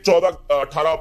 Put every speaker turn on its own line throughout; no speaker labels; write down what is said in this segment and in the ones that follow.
14, 18,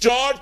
$4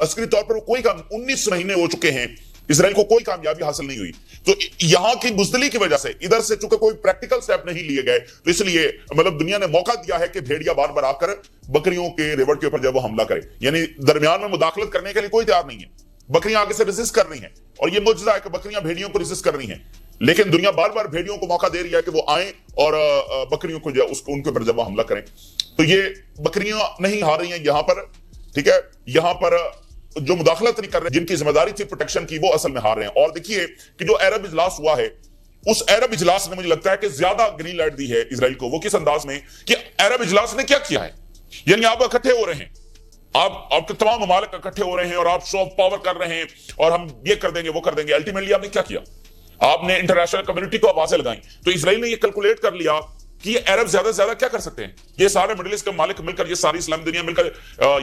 عسکری طور پر کوئی کام 19 مہینے ہو چکے ہیں اسرائیل کو کوئی کامیابی حاصل نہیں ہوئی. تو یہاں کی بزدلی کی وجہ سے ادھر سے چونکہ کوئی پریکٹیکل سٹیپ نہیں لیے گئے تو اس لیے مطلب دنیا نے موقع دیا ہے کہ بھیڑیا بار بار آ کر بکریوں کے ریوڑ کے اوپر جب وہ حملہ کرے. یعنی درمیان میں مداخلت کرنے کے لیے کوئی تیار نہیں ہے. بکریاں آگے سے ریزسٹ کر رہی ہیں اور یہ معجزہ ہے کہ بکریاں بھیڑیوں کو ریزسٹ کر رہی ہیں. لیکن دنیا بار بار بھیڑیوں کو موقع دے رہی ہے کہ وہ آئیں اور بکریوں کو ان کے اوپر جب وہ حملہ کریں. تو یہ بکریاں نہیں ہار رہی ہیں یہاں پر, ٹھیک ہے. یہاں پر جو مداخلت نہیں کر رہے جن کی ذمہ داری تھی پروٹیکشن کی وہ اصل میں ہار رہے ہیں. اور دیکھیے کہ جو عرب اجلاس ہوا ہے اس عرب اجلاس نے مجھے لگتا ہے کہ زیادہ گرین لائٹ دی ہے اسرائیل کو. وہ کس انداز میں کہ عرب اجلاس نے کیا کیا ہے. یعنی آپ اکٹھے ہو رہے ہیں, آپ کے تمام ممالک اکٹھے ہو رہے ہیں اور آپ شو آف پاور کر رہے ہیں اور ہم یہ کر دیں گے وہ کر دیں گے. الٹیمیٹلی آپ نے کیا کیا, آپ نے انٹرنیشنل کمیونٹی کو آوازیں لگائیں. تو اسرائیل نے یہ کیلکولیٹ کر لیا کہ یہ عرب زیادہ سے زیادہ کیا کر سکتے ہیں, یہ سارے مڈل ایسٹ کے مالک مل کر, یہ ساری اسلامی دنیا مل کر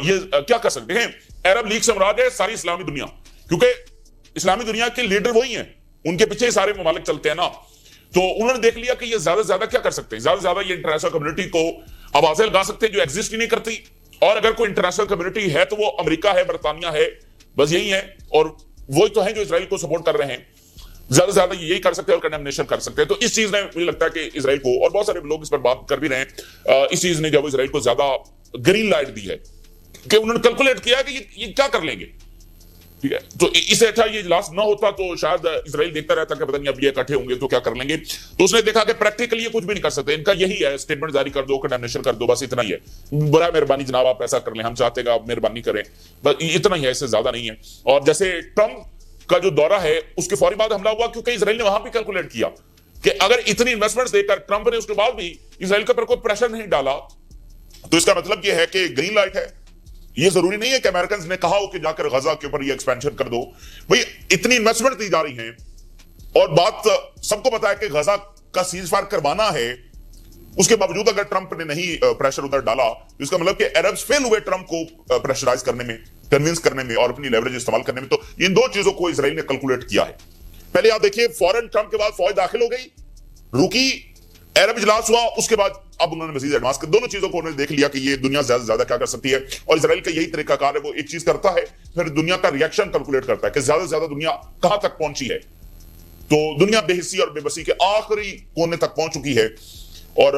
یہ کیا کر سکتے ہیں. عرب لیگ سے مراد ہے ساری اسلامی دنیا, کیونکہ اسلامی دنیا کے لیڈر وہی ہیں, ان کے پیچھے سارے ممالک چلتے ہیں نا. تو انہوں نے دیکھ لیا کہ یہ زیادہ سے زیادہ کیا کر سکتے ہیں, زیادہ سے زیادہ یہ انٹرنیشنل کمیونٹی کو آوازیں لگا سکتے ہیں جو ایگزسٹ ہی نہیں کرتی. اور اگر کوئی انٹرنیشنل کمیونٹی ہے تو وہ امریکہ ہے, برطانیہ ہے, بس یہی ہے. اور وہی تو ہیں جو اسرائیل کو سپورٹ کر رہے ہیں. زیادہ سے زیادہ یہی کر سکتے ہیں اور کنڈمنیشن کر سکتے ہیں. تو اس چیز نے مجھے لگتا ہے کہ اسرائیل کو, اور بہت سارے لوگ اس پر بات کر بھی رہے ہیں, اس چیز نے جب اسرائیل کو زیادہ گرین لائٹ دی ہے کہ انہوں نے کیلکولیٹ کیا کہ یہ کیا کر لیں گے. ٹھیک ہے, تو اس سے اچھا یہ اجلاس نہ ہوتا تو شاید اسرائیل دیکھتا رہتا کہ پتہ نہیں اب یہ اکٹھے ہوں گے تو کیا کر لیں گے. تو اس نے دیکھا کہ پریکٹیکلی یہ کچھ بھی نہیں کر سکتے. ان کا یہی ہے, اسٹیٹمنٹ جاری کر دو, کنڈمنیشن کر دو, بس اتنا ہی ہے. برائے مہربانی جناب آپ ایسا کر لیں, ہم چاہتے ہیں آپ مہربانی کریں, بس اتنا ہی ہے, اس سے زیادہ نہیں ہے. اور جیسے ٹرمپ کا جو دورہ ہے اس کے فوری بعد حملہ ہوا, کیونکہ اسرائیل نے وہاں بھی کیلکولیٹ کیا کہ اگر اتنی انویسٹمنٹ دے کر ٹرمپ نے اس کے بعد بھی اسرائیل کے اوپر کوئی پریشر نہیں ڈالا تو اس کا مطلب یہ ہے کہ گرین لائٹ ہے. یہ ضروری نہیں ہے کہ امریکنز نے کہا ہو کہ جا کر غزہ کے اوپر یہ ایکسپینشن کر دو. بھئی اتنی انویسٹمنٹ دی جا رہی ہیں اور بات سب کو پتا ہے کہ غزہ کا سیز فائر کروانا ہے, اس کے باوجود اگر ٹرمپ نے نہیں پریشر ادھر ڈالا تو اس کا مطلب کہ عربز فیل ہوئے ٹرمپ کو پریشرائز کرنے میں, کنونس کرنے میں اور اپنی لیوریج استعمال کرنے میں. تو ان دو چیزوں کو اسرائیل نے کیلکولیٹ کیا ہے. پہلے آپ دیکھیے فوراً ٹرمپ کے بعد فوج داخل ہو گئی, رکی, عرب اجلاس ہوا, اس کے بعد اب انہوں نے مزید ایڈوانس کر دونوں چیزوں کو انہوں نے دیکھ لیا کہ یہ دنیا زیادہ سے زیادہ کیا کر سکتی ہے. اور اسرائیل کا یہی طریقہ کار ہے, وہ ایک چیز کرتا ہے پھر دنیا کا ریئیکشن کیلکولیٹ کرتا ہے کہ زیادہ سے زیادہ دنیا کہاں تک پہنچی ہے. تو دنیا بے حسی اور بے بسی کے آخری کونے تک پہنچ چکی ہے. اور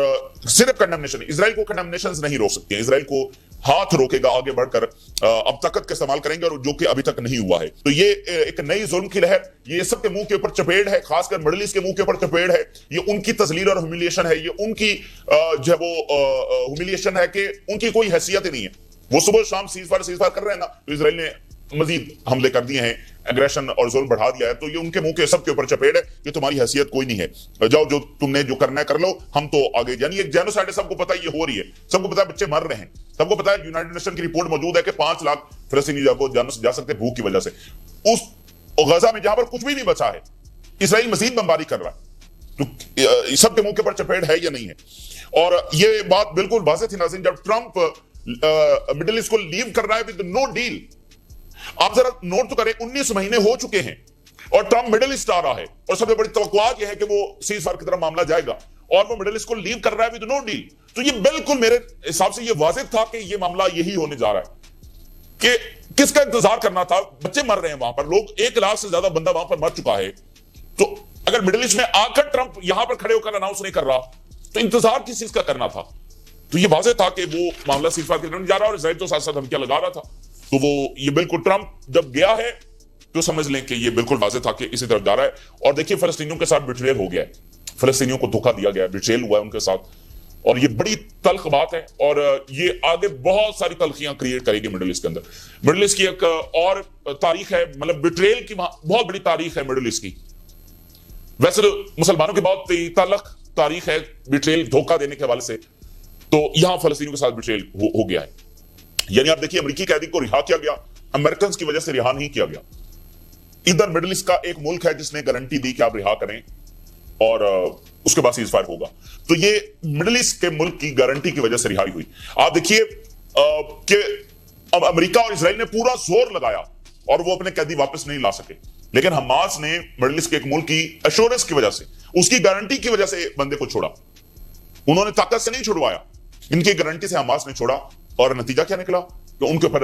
صرف کنڈمنیشن, اسرائیل کو کنڈمنیشنز نہیں روک سکتی ہیں. اسرائیل کو ہاتھ روکے گا آگے بڑھ کر, اب طاقت کا استعمال کریں گے, اور جو کہ ابھی تک نہیں ہوا ہے. تو یہ ایک نئی ظلم کی لہر, یہ سب کے منہ کے اوپر چپیڑ ہے, خاص کر مڈل ایسٹ کے منہ کے اوپر چپیڑ ہے. یہ ان کی تذلیل اور ہیوملیشن ہے, یہ ان کی جو وہ ہیوملیشن ہے کہ ان کی کوئی حیثیت ہی نہیں ہے. وہ صبح شام سیز فائر کر رہے ہیں نا, تو اسرائیل نے مزید حملے کر دیے ہیں, اگریشن اور ظلم بڑھا دیا ہے. تو یہ ان کے منہ کے سب کے اوپر چپیڑ ہے کہ تمہاری حیثیت کوئی نہیں ہے, جاؤ جو تم نے جو کرنا ہے کر لو, ہم تو آگے. یعنی ایک جینوسائیڈ ہے, سب کو پتا ہے یہ ہو رہی ہے, سب کو پتا ہے بچے مر رہے ہیں, سب کو پتا ہے یونائٹڈ نیشن کی رپورٹ موجود ہے کہ 5 لاکھ فلسطینی جا سکتے بھوک کی وجہ سے. اس غزہ میں جہاں پر کچھ بھی نہیں بچا ہے اسرائیل مزید بمباری کر رہا ہے. تو سب کے منہ کے اوپر چپیڑ ہے یا نہیں ہے. اور یہ بات بالکل واضح تھی ناظرین جب ٹرمپ مڈل ایسٹ کو لیو کر رہا ہے ود نو ڈیل. آپ ذرا نوٹ تو کریں, 19 مہینے ہو چکے ہیں اور ٹرمپ مڈل ایسٹ آ رہا ہے, اور سب سے بڑی توقعات یہ ہے کہ وہ سیز فائر کی طرف معاملہ جائے گا, اور وہ مڈل ایسٹ کو لیو کر رہا ہے ود نو ڈیل. تو یہ بالکل میرے حساب سے یہ واضح تھا کہ یہ معاملہ یہی ہونے جا رہا ہے. کہ کس کا انتظار کرنا تھا, بچے مر رہے ہیں وہاں پر, لوگ 1 لاکھ سے زیادہ بندہ وہاں پر مر چکا ہے. تو اگر مڈل ایسٹ میں آ کر ٹرمپ یہاں پر کھڑے ہو کر اناؤنس نہیں کر رہا تو انتظار کس چیز کا کرنا تھا. تو یہ واضح تھا کہ وہ معاملہ سیز فائر کی طرف جا رہا, اور اسرائیل تو ساتھ ساتھ دھمکیاں لگا رہا تھا. تو وہ یہ بالکل ٹرمپ جب گیا ہے تو سمجھ لیں کہ یہ بالکل واضح تھا کہ اسی طرف جا رہا ہے. اور دیکھیے فلسطینیوں کے ساتھ بٹریل ہو گیا ہے, فلسطینیوں کو دھوکہ دیا گیا ہے, بٹریل ہوا ہے ان کے ساتھ, اور یہ بڑی تلخ بات ہے. اور یہ آگے بہت ساری تلخیاں کریٹ کرے گی مڈل ایسٹ کے اندر. مڈل ایسٹ کی ایک اور تاریخ ہے, مطلب بٹریل کی بہت بڑی تاریخ ہے مڈل ایسٹ کی. ویسے مسلمانوں کی بہت تلخ تاریخ ہے بٹریل, دھوکہ دینے کے حوالے سے, تو یہاں فلسطینیوں کے ساتھ بٹریل ہو گیا ہے. یعنی آپ دیکھیے امریکی قیدی کو رہا کیا گیا, امریکنز کی وجہ سے رہا نہیں کیا گیا. ادھر مڈل ایسٹ کا ایک ملک ہے جس نے گارنٹی دی کہ آپ رہا کریں اور اس کے بعد سیز فائر ہوگا. تو یہ مڈل ایسٹ کے ملک کی گارنٹی کی وجہ سے رہائی ہوئی. آپ دیکھیے کہ اب امریکہ اور اسرائیل نے پورا زور لگایا اور وہ اپنے قیدی واپس نہیں لا سکے, لیکن حماس نے مڈل ایسٹ کے ایک ملک کی ایشورنس کی وجہ سے, اس کی گارنٹی کی وجہ سے بندے کو چھوڑا. انہوں نے طاقت سے نہیں چھڑوایا, ان کی گارنٹی سے حماس نے چھوڑا. اور نتیجہ کیا نکلا کہ ان کے اوپر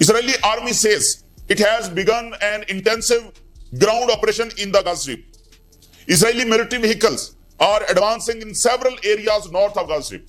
Israeli army says it has begun an intensive ground operation in the Gaza Strip. Israeli military vehicles are advancing in several areas north of Gaza Strip.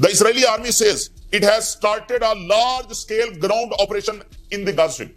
The Israeli army says it has started a large scale ground operation in the Gaza Strip.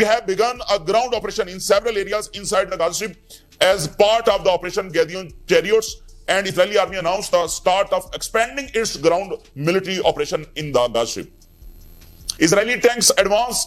We have begun a ground operation in several areas inside the Gaza Strip as part of the Operation Gideon Chariots, and Israeli army announced the start of expanding its ground military operation in the Gaza Strip. Israeli tanks advance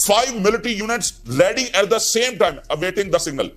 5 military units ready at the same time awaiting the signal,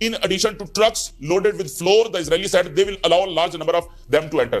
in addition to trucks loaded with flour. The Israeli said they will allow a large number of them to enter.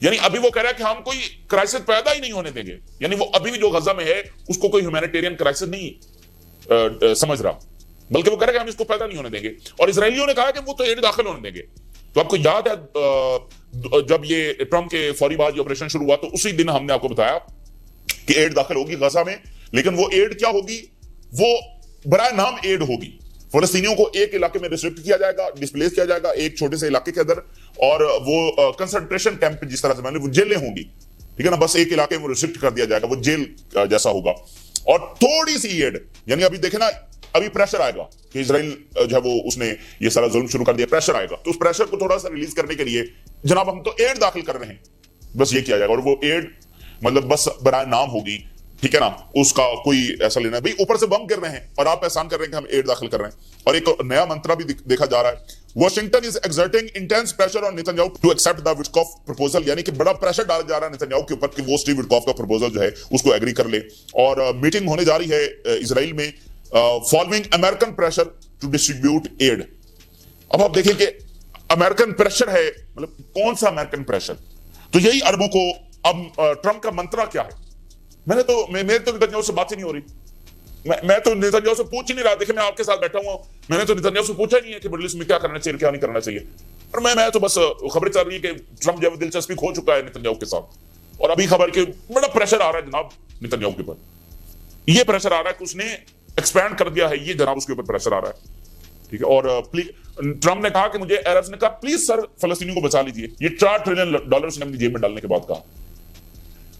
یعنی ابھی وہ کہہ رہا ہے کہ ہم کوئی crisis پیدا ہی نہیں ہونے دیں گے، یعنی وہ ابھی بھی جو غزہ میں ہے اس کو کوئی ہیومینیٹیرین کرائسس نہیں سمجھ رہا، بلکہ وہ کہہ رہا ہے کہ ہم اس کو پیدا نہیں ہونے دیں گے، اور اسرائیلیوں نے کہا کہ وہ تو ایڈ داخل ہونے دیں گے۔ تو آپ کو یاد ہے جب یہ ٹرمپ کے فوری بعد یہ آپریشن شروع ہوا تو اسی دن ہم نے آپ کو بتایا کہ ایڈ داخل ہوگی غزہ میں، لیکن وہ ایڈ کیا ہوگی؟ وہ برائے نام ایڈ ہوگی، فلسطینیوں کو ایک علاقے میں ریسٹرکٹ کیا جائے گا، ڈسپلیس کیا جائے گا ایک چھوٹے سے علاقے کے اندر، اور وہ کنسنٹریشن کیمپ جس طرح سے وہ جیلیں ہوں گی، ٹھیک ہے نا، بس ایک علاقے میں ریسٹرکٹ کر دیا جائے گا، وہ جیل جیسا ہوگا۔ اور تھوڑی سی ایڈ، یعنی ابھی دیکھیں نا، ابھی پریشر آئے گا کہ اسرائیل جو ہے وہ اس نے یہ سارا ظلم شروع کر دیا، پریشر آئے گا، تو اس پریشر کو تھوڑا سا ریلیز کرنے کے لیے جناب ہم تو ایڈ داخل کر رہے ہیں، بس یہ کیا جائے گا، اور وہ ایڈ مطلب بس برائے نام ہوگی، ٹھیک ہے نا، اس کا کوئی ایسا لینا ہے بھائی اوپر سے بم گر رہے ہیں اور آپ احسان کر رہے ہیں کہ ہم ایڈ داخل کر رہے ہیں۔ اور ایک نیا منترا بھی دیکھا جا رہا ہے، Washington is exerting intense pressure on Netanyahu to accept the Witkoff proposal, یعنی کہ بڑا پریشر ڈالا جا رہا ہے نیتن یاہو کے اوپر کہ وہ اسٹیو وٹکاف کا پروپوزل جو ہے اس کو ایگری کر لے، اور میٹنگ ہونے جا رہی ہے اسرائیل میں following American pressure to distribute aid. اب آپ دیکھیں کہ امریکن پریشر ہے، مطلب کون سا امریکن پریشر؟ تو یہی عربوں کو اب ٹرمپ کا منترا کیا ہے؟ میرے تو نیتن یاہو سے بات ہی نہیں ہو رہی، میں تو نیتن یاہو سے پوچھ ہی نہیں رہا، دیکھیں میں آپ کے ساتھ بیٹھا ہوا ہوں، میں نے تو نیتن یاہو سے پوچھا ہی نہیں ہے کہ مڈل ایسٹ میں کیا کرنا چاہیے کیا نہیں کرنا چاہیے، اور میں تو بس خبریں چل رہی ہے کہ ٹرمپ جو ہے دلچسپی کھو چکا ہے نیتن یاہو کے ساتھ، اور ابھی خبر کہ بڑا پریشر آ رہا ہے جناب نیتن یاہو کے اوپر، یہ پریشر آ رہا ہے کہ اس نے ایکسپینڈ کر دیا ہے، یہ جناب اس کے اوپر پریشر آ رہا ہے، ٹھیک ہے۔ اور ٹرمپ نے کہا کہ مجھے عربز نے کہا پلیز سر فلسطینیوں کو بچا لیجیے، یہ $4 ٹریلین اس نے اپنی جیب میں ڈالنے کے بعد کہا۔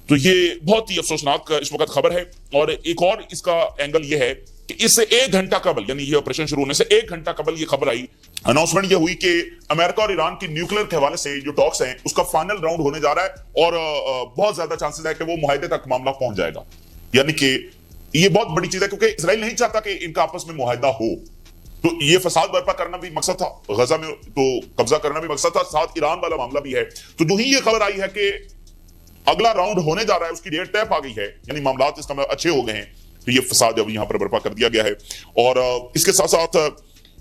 تو یہ بہت ہی افسوسناک اس وقت خبر ہے، اور ایک اور اس کا اینگل یہ ہے کہ اس سے 1 گھنٹہ قبل، یعنی یہ آپریشن شروع ہونے سے 1 گھنٹہ قبل یہ خبر آئی، اناؤنسمنٹ یہ ہوئی کہ امریکہ اور ایران کی نیوکلیر کے حوالے سے جو ٹاکس ہیں اس کا فائنل راؤنڈ ہونے جا رہا ہے، اور بہت زیادہ چانسز ہے کہ وہ معاہدے تک معاملہ پہنچ جائے گا، یعنی کہ یہ بہت بڑی چیز ہے کیونکہ اسرائیل نہیں چاہتا کہ ان کا آپس میں معاہدہ ہو، تو یہ فساد برپا کرنا بھی مقصد تھا، غزہ میں تو قبضہ کرنا بھی مقصد تھا، ساتھ ایران والا معاملہ بھی ہے۔ تو جو ہی یہ خبر آئی ہے کہ اگلا راؤنڈ ہونے جا رہا ہے، اس کی ڈیٹ طے پا گئی ہے، یعنی معاملات اس کا اچھے ہو گئے ہیں، تو یہ فساد اب یہاں پر برپا کر دیا گیا ہے۔ اور اس کے ساتھ ساتھ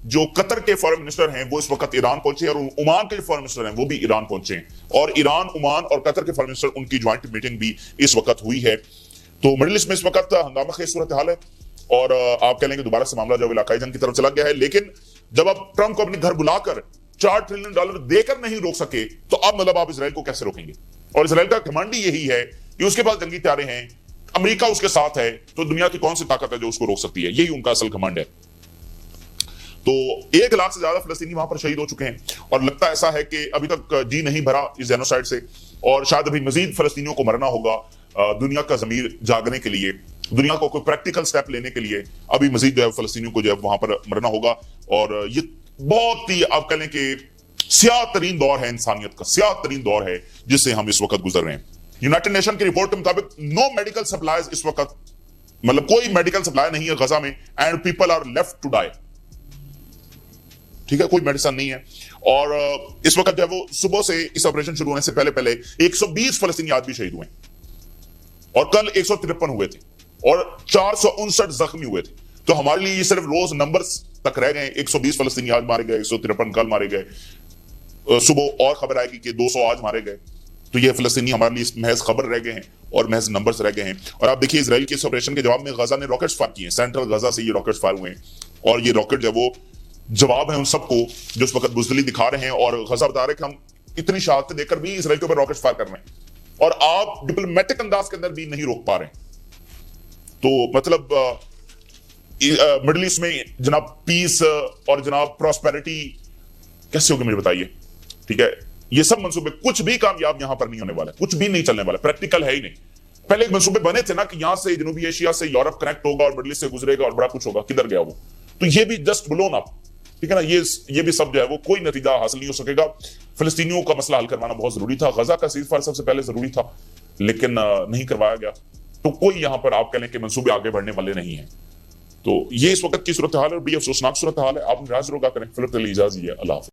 جو قطر کے فارن منسٹر ہیں وہ اس وقت ایران پہنچے، اور عمان کے جو فارن منسٹر ہیں وہ بھی ایران پہنچے ہیں، اور ایران، عمان اور قطر کے فارن منسٹر ان کی جوائنٹ میٹنگ بھی اس وقت ہوئی ہے۔ تو مڈل ایسٹ میں اس وقت ہنگامہ خیز صورتحال ہے، اور آپ کہہ لیں کہ دوبارہ سے معاملہ جو علاقائی جنگ کی طرف چلا گیا ہے، لیکن جب آپ ٹرمپ کو اپنے گھر بلا کر $4 ٹریلین دے کر نہیں روک سکے تو اب مطلب آپ اسرائیل کو کیسے روکیں گے؟ اور اسرائیل کا کمانڈ ہی یہی ہے کہ اس کے پاس جنگی طیارے ہیں، امریکہ اس کے ساتھ ہے، تو دنیا کی کون سی طاقت ہے جو اس کو روک سکتی ہے؟ یہی ان کا اصل کمانڈ ہے۔ تو 1 لاکھ سے زیادہ فلسطینی وہاں پر شہید ہو چکے ہیں، اور لگتا ایسا ہے کہ ابھی تک جی نہیں بھرا اس جینوسائیڈ سے، اور شاید ابھی مزید فلسطینیوں کو مرنا ہوگا، دنیا کا ضمیر جاگنے کے لیے، دنیا کو کوئی پریکٹیکل سٹیپ لینے کے لیے ابھی مزید جو ہے فلسطینیوں کو جو ہے وہاں پر مرنا ہوگا۔ اور یہ بہت ہی آپ کہہ لیں کہ سیاہ ترین دور ہے انسانیت کا، سیاہ ترین دور ہے جس سے ہم اس وقت گزر رہے ہیں۔ یونائٹڈ نیشن کی رپورٹ کے مطابق نو میڈیکل سپلائز اس وقت، مطلب کوئی میڈیکل سپلائی نہیں ہے غزہ میں، and people are left to die, ٹھیک ہے، کوئی میڈیسن نہیں ہے۔ اور اس وقت جو ہے وہ صبح سے اس آپریشن شروع ہونے سے پہلے 120 فلسطینی آدمی شہید ہوئے ہیں، اور کل 153 ہوئے تھے، اور 459 زخمی ہوئے تھے۔ تو ہمارے لیے یہ صرف روز نمبرز تک رہ گئے، 120 فلسطینی آج مارے گئے، 153 کل مارے گئے، صبح اور خبر آئے گی کہ 200 آج مارے گئے، تو یہ فلسطینی ہمارے لیے محض خبر رہ گئے ہیں اور محض نمبرز رہ گئے ہیں۔ اور آپ دیکھیے اسرائیل کے اس آپریشن کے جواب میں غزہ نے راکٹس فائر کیے ہیں، سینٹرل غزہ سے یہ راکٹس فائر ہوئے ہیں، اور یہ راکٹ جو وہ جواب ہے ان سب کو جو اس وقت بزدلی دکھا رہے ہیں، اور غزہ بتا رہے ہیں کہ ہم اتنی شہادتیں دے کر بھی اسرائیل کے اوپر راکٹس فائر کر رہے ہیں، اور آپ ڈپلومیٹک انداز کے اندر بھی نہیں روک پا رہے ہیں۔ تو مطلب مڈل ایسٹ میں جناب پیس اور جناب پراسپیرٹی کیسے ہوگی مجھے بتائیے، ٹھیک ہے؟ یہ سب منصوبے کچھ بھی کامیاب یہاں پر نہیں ہونے والا، کچھ بھی نہیں چلنے والا، پریکٹیکل ہے ہی نہیں۔ پہلے ایک منصوبے بنے تھے نا کہ یہاں سے جنوبی ایشیا سے یورپ کنیکٹ ہوگا اور مڈل ایسٹ سے گزرے گا اور بڑا کچھ ہوگا، کدھر گیا وہ؟ تو یہ بھی جسٹ بلون اپ، ٹھیک ہے نا، یہ بھی سب جو ہے وہ کوئی نتیجہ حاصل نہیں ہو سکے گا۔ فلسطینیوں کا مسئلہ حل کروانا بہت ضروری تھا، غزہ کا سیز فائر سب سے پہلے ضروری تھا، لیکن نہیں کروایا گیا، تو کوئی یہاں پر آپ کہہ لیں کہ منصوبے آگے بڑھنے والے نہیں ہیں۔ تو یہ اس وقت کی صورتحال ہے، اور بڑی افسوسناک صورتحال ہے۔ آپ راز روگا کریں، فلر اجازت ہے، اللہ حافظ۔